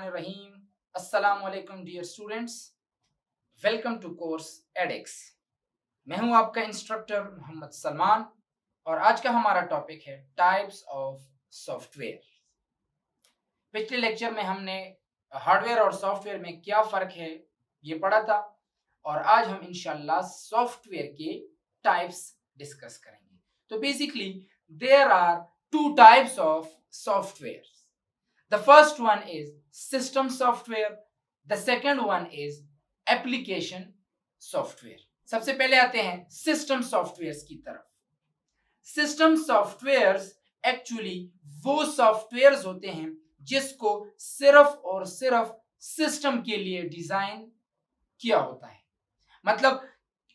बिस्मिल्लाहिर्रहमानिर्रहीम। अस्सलाम वालेकुम dear students, welcome to course एडेक्स। मैं हूं आपका इंस्ट्रक्टर मोहम्मद सलमान और आज का हमारा टॉपिक है टाइप्स ऑफ सॉफ्टवेयर। पिछले लेक्चर में हमने हार्डवेयर और सॉफ्टवेयर में क्या फ़र्क है ये पढ़ा था और आज हम इंशाल्लाह सॉफ्टवेयर के टाइप्स डिस्कस करेंगे। तो basically there are two types of software. The first one is system software. The second one is application software. सबसे पहले आते हैं सिस्टम सॉफ्टवेयर्स की तरफ। सिस्टम सॉफ्टवेयर्स एक्चुअली वो सॉफ्टवेयर्स होते हैं जिसको सिर्फ और सिर्फ सिस्टम के लिए डिजाइन किया होता है। मतलब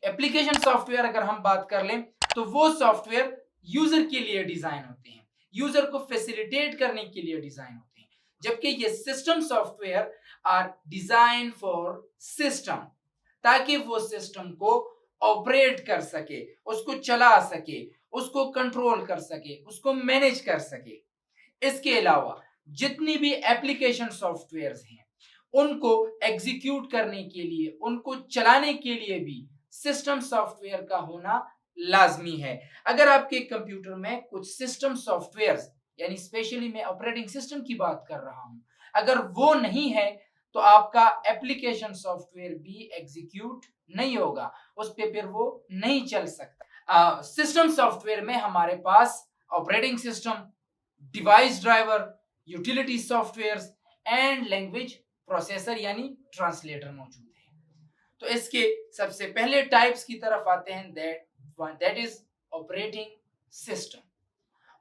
एप्लीकेशन सॉफ्टवेयर अगर हम बात कर लें तो वो सॉफ्टवेयर यूजर के लिए डिजाइन होते हैं, यूजर को फैसिलिटेट करने के लिए डिजाइन होते हैं, जबकि ये system software are design for system, ताकि वो सिस्टम को ऑपरेट कर सके, उसको चला सके, उसको कंट्रोल कर सके, उसको मैनेज कर सके। इसके अलावा जितनी भी एप्लीकेशन सॉफ्टवेयर्स हैं उनको एग्जीक्यूट करने के लिए, उनको चलाने के लिए भी सिस्टम सॉफ्टवेयर का होना लाजमी है। अगर आपके कंप्यूटर में कुछ सिस्टम सॉफ्टवेयर्स, यानी स्पेशली मैं ऑपरेटिंग सिस्टम की बात कर रहा हूं, अगर वो नहीं है तो आपका एप्लीकेशन सॉफ्टवेयर भी एग्जीक्यूट नहीं होगा, उस पे फिर वो नहीं चल सकता। सिस्टम सॉफ्टवेयर में हमारे पास operating system, device driver, utility softwares and language processor यानी ट्रांसलेटर मौजूद है। तो इसके सबसे पहले टाइप्स की तरफ आते हैं, that is operating system.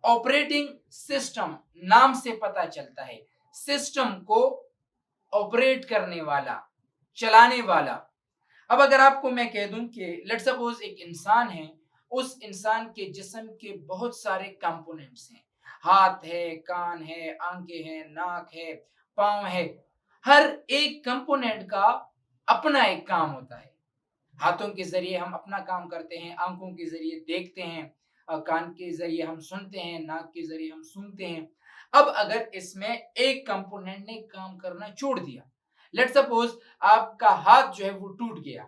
Operating system नाम से पता चलता है सिस्टम को ऑपरेट करने वाला, चलाने वाला। अब अगर आपको मैं कह दूं कि लेट्स सपोज एक इंसान है, उस इंसान के जिस्म के बहुत सारे कंपोनेंट्स हैं, हाथ है, कान है, आंखें हैं, नाक है, पांव है। हर एक कंपोनेंट का अपना एक काम होता है। हाथों के जरिए हम अपना काम करते हैं, आंखों के जरिए देखते हैं, कान के जरिए हम सुनते हैं, नाक के जरिए हम सूंघते हैं। अब अगर इसमें एक कंपोनेंट ने काम करना छोड़ दिया, लेट्स सपोज आपका हाथ जो है वो टूट गया,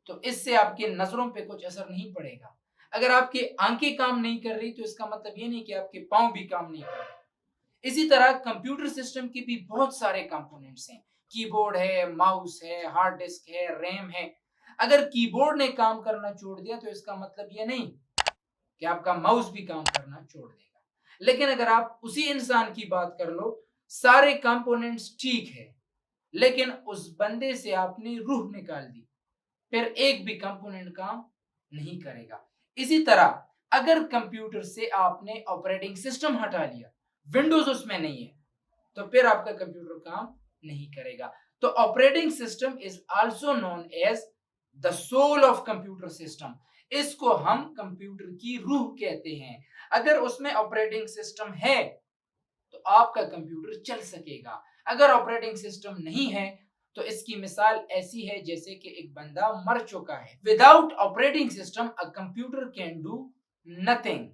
तो इससे आपके नजरों पे कुछ असर नहीं पड़ेगा। अगर आपकी आंखें काम नहीं कर रही तो इसका मतलब ये नहीं कि आपके पांव भी काम नहीं कर रहे। इसी तरह कंप्यूटर सिस्टम के भी बहुत सारे कंपोनेंट्स हैं, कीबोर्ड है, माउस है, हार्ड डिस्क है, रैम है। अगर कीबोर्ड ने काम करना छोड़ दिया तो इसका मतलब ये नहीं कि आपका माउस भी काम करना छोड़ देगा। लेकिन अगर आप उसी इंसान की बात कर लो, सारे कंपोनेंट्स ठीक है, लेकिन उस बंदे से आपने रूह निकाल दी, फिर एक भी कंपोनेंट काम नहीं करेगा। इसी तरह अगर कंप्यूटर से आपने ऑपरेटिंग सिस्टम हटा लिया, विंडोज उसमें नहीं है, तो फिर आपका कंप्यूटर काम नहीं करेगा। तो operating system is also known as the soul of computer system. इसको हम कंप्यूटर की रूह कहते हैं। अगर उसमें ऑपरेटिंग सिस्टम है तो आपका कंप्यूटर चल सकेगा। अगर ऑपरेटिंग सिस्टम नहीं है तो इसकी मिसाल ऐसी है जैसे कि एक बंदा मर चुका है। Without operating system a computer can do nothing.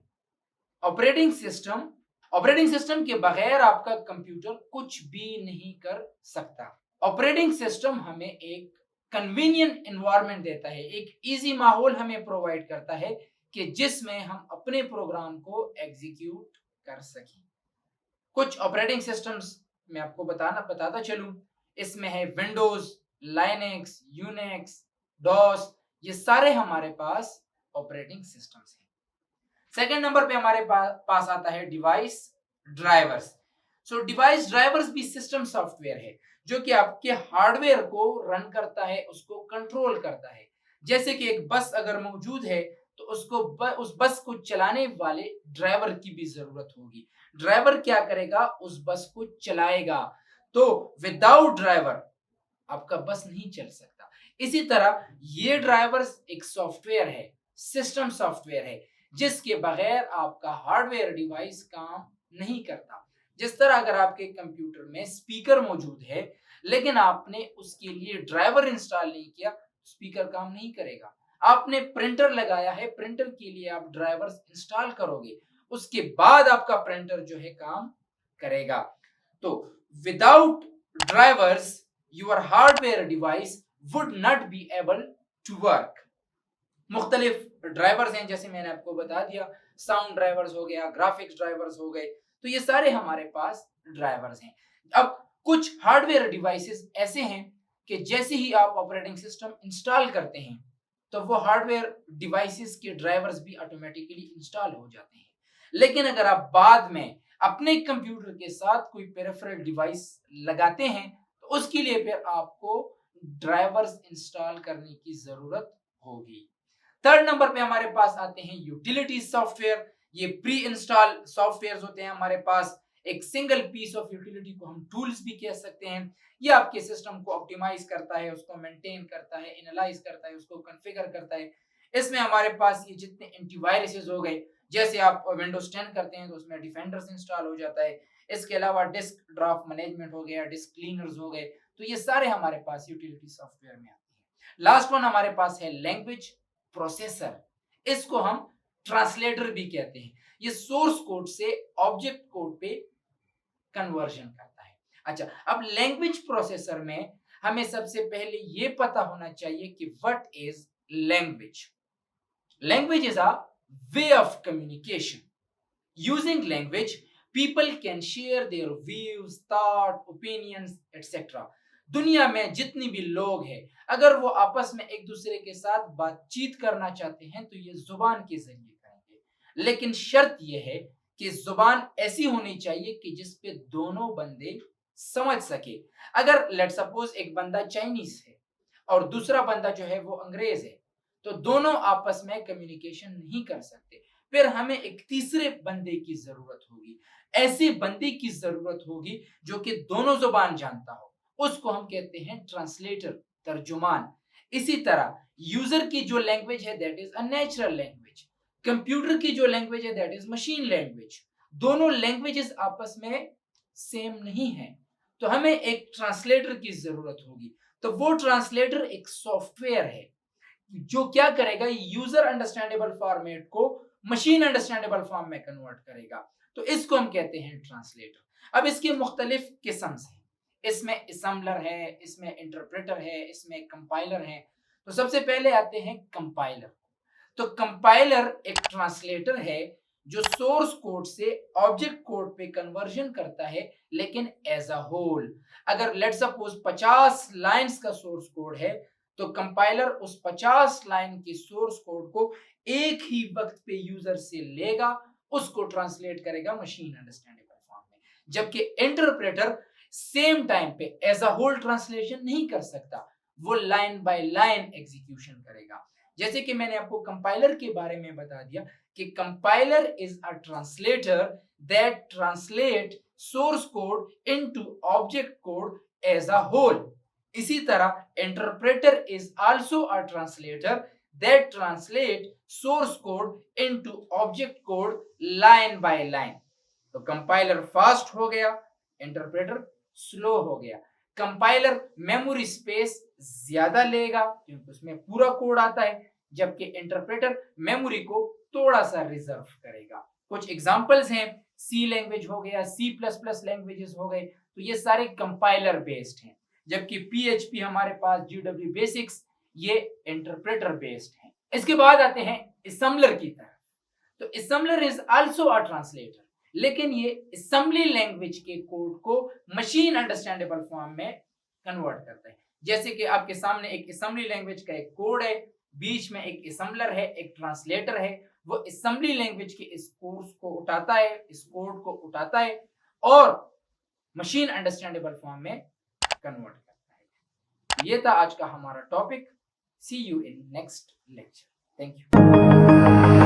Operating system के बगैर आपका कंप्यूटर कुछ भी नहीं कर सकता। ऑपरेटिंग सिस्टम हमें एक कन्वीनियंट एनवायरनमेंट देता है, एक इजी माहौल हमें प्रोवाइड करता है कि जिसमें हम अपने प्रोग्राम को एग्जीक्यूट कर सकें। कुछ ऑपरेटिंग सिस्टम्स मैं आपको बताता चलूं, इसमें है विंडोज, लाइनेक्स, यूनिक्स, डॉस, ये सारे हमारे पास ऑपरेटिंग सिस्टम्स हैं। सेकंड नंबर पे हमारे पास आता है डिवाइस ड्राइवर्स। सो डिवाइस ड्राइवर्स भी सिस्टम सॉफ्टवेयर है जो कि आपके हार्डवेयर को रन करता है, उसको कंट्रोल करता है। जैसे कि एक बस अगर मौजूद है तो उसको उस बस को चलाने वाले ड्राइवर की भी जरूरत होगी। ड्राइवर क्या करेगा? उस बस को चलाएगा। तो विदाउट ड्राइवर आपका बस नहीं चल सकता। इसी तरह ये ड्राइवर्स एक सॉफ्टवेयर है, सिस्टम सॉफ्टवेयर है, जिसके बगैर आपका हार्डवेयर डिवाइस काम नहीं करता। जिस तरह अगर आपके कंप्यूटर में स्पीकर मौजूद है लेकिन आपने उसके लिए ड्राइवर इंस्टॉल नहीं किया, स्पीकर काम नहीं करेगा। आपने प्रिंटर लगाया है, प्रिंटर के लिए आप ड्राइवर्स इंस्टॉल करोगे, उसके बाद आपका प्रिंटर जो है काम करेगा। तो without drivers your hardware device would not be able to work. मुख्तलिफ ड्राइवर्स हैं, जैसे मैंने आपको बता दिया, साउंड ड्राइवर्स हो गया, ग्राफिक्स ड्राइवर्स हो गए, तो ये सारे हमारे पास ड्राइवर्स हैं। अब कुछ हार्डवेयर डिवाइसेस ऐसे हैं कि जैसे ही आप ऑपरेटिंग सिस्टम इंस्टॉल करते हैं तो वो हार्डवेयर डिवाइसेस के ड्राइवर्स भी ऑटोमेटिकली इंस्टॉल हो जाते हैं। लेकिन अगर आप बाद में अपने कंप्यूटर के साथ कोई पेरिफेरल डिवाइस लगाते हैं तो उसके लिए फिर आपको ड्राइवर्स इंस्टॉल करने की जरूरत होगी। थर्ड नंबर पे हमारे पास आते हैं यूटिलिटी सॉफ्टवेयर। ये प्री इंस्टॉल सॉफ्टवेयर होते हैं हमारे पास। एक सिंगल पीस ऑफ यूटिलिटी को हम टूल्स भी कह सकते हैं। ये आपके सिस्टम को ऑप्टिमाइज करता है, उसको मेंटेन करता है, एनालाइज करता है, उसको कॉन्फ़िगर करता है। इसमें हमारे पास ये जितने एंटीवायरसेस हो गए, जैसे आप विंडोज 10 करते हैं तो उसमें डिफेंडर्स इंस्टॉल हो जाता है। इसके अलावा डिस्क ड्राफ्ट मैनेजमेंट हो गया, डिस्क क्लीनर्स हो गए, तो ये सारे हमारे पास यूटिलिटी सॉफ्टवेयर में आते हैं। लास्ट वन हमारे पास है लैंग्वेज प्रोसेसर। इसको हम ट्रांसलेटर भी कहते हैं। ये सोर्स कोड से ऑब्जेक्ट कोड पे कन्वर्जन करता है। अच्छा, अब लैंग्वेज प्रोसेसर में हमें सबसे पहले ये पता होना चाहिए कि what is language. Language is a way of communication. Using language people can share their views, thought, opinions etcetera. दुनिया में जितनी भी लोग हैं, अगर वो आपस में एक दूसरे के साथ बातचीत करना चाहते हैं तो ये जुबान के जरिए करेंगे। लेकिन शर्त यह है कि जुबान ऐसी होनी चाहिए कि जिसपे दोनों बंदे समझ सके। अगर लेट सपोज एक बंदा चाइनीज है और दूसरा बंदा जो है वो अंग्रेज है, तो दोनों आपस में कम्युनिकेशन नहीं कर सकते। फिर हमें एक तीसरे बंदे की जरूरत होगी। ऐसे बंदे की जरूरत होगी जो कि दोनों जुबान जानता हो, उसको हम कहते हैं ट्रांसलेटर, तर्जुमान। इसी तरह यूजर की जो लैंग्वेज है that is a natural language. Computer की जो लैंग्वेज है दैट इज मशीन लैंग्वेज। दोनों लैंग्वेजेस आपस में सेम नहीं है, तो हमें एक ट्रांसलेटर की जरूरत होगी। तो वो ट्रांसलेटर एक सॉफ्टवेयर है जो क्या करेगा, यूजर अंडरस्टैंडेबल फॉर्मेट को मशीन अंडरस्टैंडेबल फॉर्म में कन्वर्ट करेगा। तो इसको हम कहते हैं ट्रांसलेटर। अब इसके मुख्तलिफ किस्म्स हैं। इसमें असम्बलर है, इसमें इंटरप्रेटर है, इसमें कंपाइलर है। तो सबसे पहले आते हैं कंपाइलर। तो कंपाइलर एक ट्रांसलेटर है जो सोर्स कोड से ऑब्जेक्ट कोड पे कन्वर्जन करता है, लेकिन एज अ होल। अगर लेट सपोज 50 लाइंस का सोर्स कोड है तो कंपाइलर उस 50 लाइन के सोर्स कोड को एक ही वक्त पे यूजर से लेगा, उसको ट्रांसलेट करेगा मशीन अंडरस्टैंडेबल फॉर्म में। जबकि इंटरप्रेटर सेम टाइम पे एज अ होल ट्रांसलेशन नहीं कर सकता, वो लाइन बाय लाइन एग्जीक्यूशन करेगा। जैसे कि मैंने आपको कंपाइलर के बारे में बता दिया कि compiler is a translator that translate source code into object code as a whole. इसी तरह interpreter is also a translator that translate source code into object code line by line. तो कंपाइलर फास्ट हो गया, interpreter slow हो गया। Compiler memory space ज्यादा लेगा क्योंकि उसमें पूरा कोड आता है, जबकि इंटरप्रेटर मेमोरी को थोड़ा सा रिजर्व करेगा। कुछ एग्जांपल्स हैं, सी लैंग्वेज हो गया, सी प्लस प्लस लैंग्वेजेस हो गए, तो ये सारे कंपाइलर बेस्ड हैं। जबकि पीएचपी हमारे पास, जीडब्ल्यू बेसिक्स, ये इंटरप्रेटर बेस्ड हैं। इसके बाद आते हैं असम्बलर की तरफ। तो assembler is also a translator, लेकिन ये असेंबली लैंग्वेज के कोड को मशीन अंडरस्टैंडेबल फॉर्म में कन्वर्ट करता है। जैसे कि आपके सामने एक असेंबली लैंग्वेज का एक कोड है, बीच में एक असम्बलर है, एक ट्रांसलेटर है। वो असेंबली लैंग्वेज के इस कोर्स को उठाता है, इस कोड को उठाता है और मशीन अंडरस्टैंडेबल फॉर्म में कन्वर्ट करता है। ये था आज का हमारा topic. See you in next lecture. Thank you.